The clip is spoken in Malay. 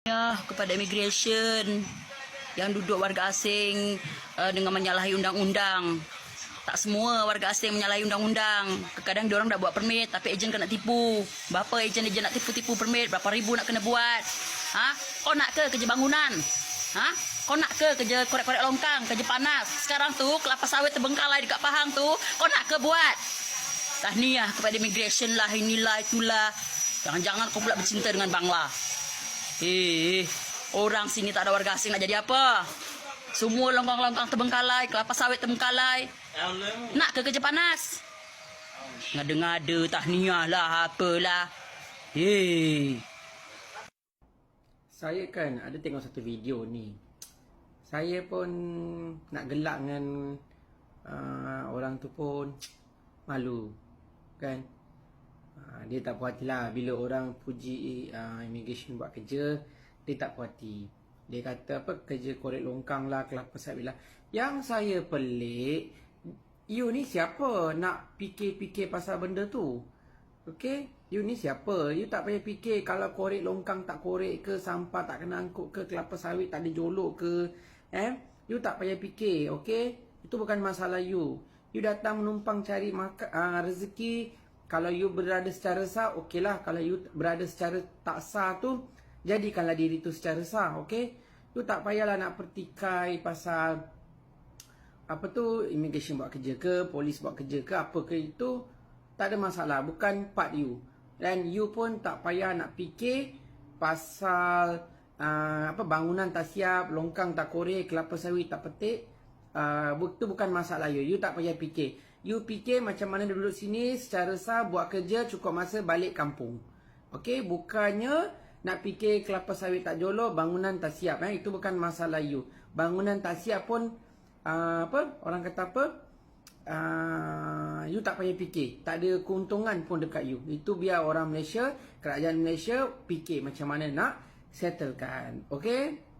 Ya, kepada immigration yang duduk warga asing dengan menyalahi undang-undang. Tak semua warga asing menyalahi undang-undang. Kadang-kadang diorang dah buat permit tapi ejen kena tipu. Berapa ejen nak tipu-tipu permit, berapa ribu nak kena buat. Ha? Kau nak ke kerja bangunan? Ha? Kau nak ke kerja korek-korek longkang, kerja panas? Sekarang tu kelapa sawit terbengkalai dekat Pahang tu, kau nak ke buat? Tahniah kepada immigration lah, inilah itulah. Jangan-jangan kau pula bercinta dengan Bangla. Orang sini tak ada warga asing nak jadi apa? Semua longkang-longkang terbengkalai, kelapa sawit terbengkalai. Nak ke kerja panas? Ngada-ngada, tahniah lah, apalah. Saya kan ada tengok satu video ni. Saya pun nak gelak dengan orang tu pun malu. Kan? Dia tak puas hati lah bila orang puji immigration buat kerja. Dia tak puas hati. Dia kata apa, kerja korek longkang lah, kelapa sawit lah. Yang saya pelik, you ni siapa nak fikir-fikir pasal benda tu? Okay, you ni siapa? You tak payah fikir kalau korek longkang tak korek ke, sampah tak kena angkut ke, kelapa sawit tak ada jolok ke. You tak payah fikir, okay? Itu bukan masalah you. You datang menumpang cari rezeki. Kalau you berada secara sah, okey lah. Kalau you berada secara tak sah tu, jadikanlah diri tu secara sah, okey? You tak payahlah nak pertikai pasal apa tu, immigration buat kerja ke, polis buat kerja ke, apa ke, itu tak ada masalah, bukan part you. Dan you pun tak payah nak fikir pasal bangunan tak siap, longkang tak korek, kelapa sawit tak petik. Itu bukan masalah you. You tak payah fikir. You fikir macam mana duduk sini secara sah, buat kerja, cukup masa balik kampung. Okey, bukannya nak fikir kelapa sawit tak jolok, bangunan tak siap. Itu bukan masalah you. Bangunan tak siap pun orang kata apa? You tak payah fikir. Tak ada keuntungan pun dekat you. Itu biar orang Malaysia, kerajaan Malaysia fikir macam mana nak settlekan. Okey?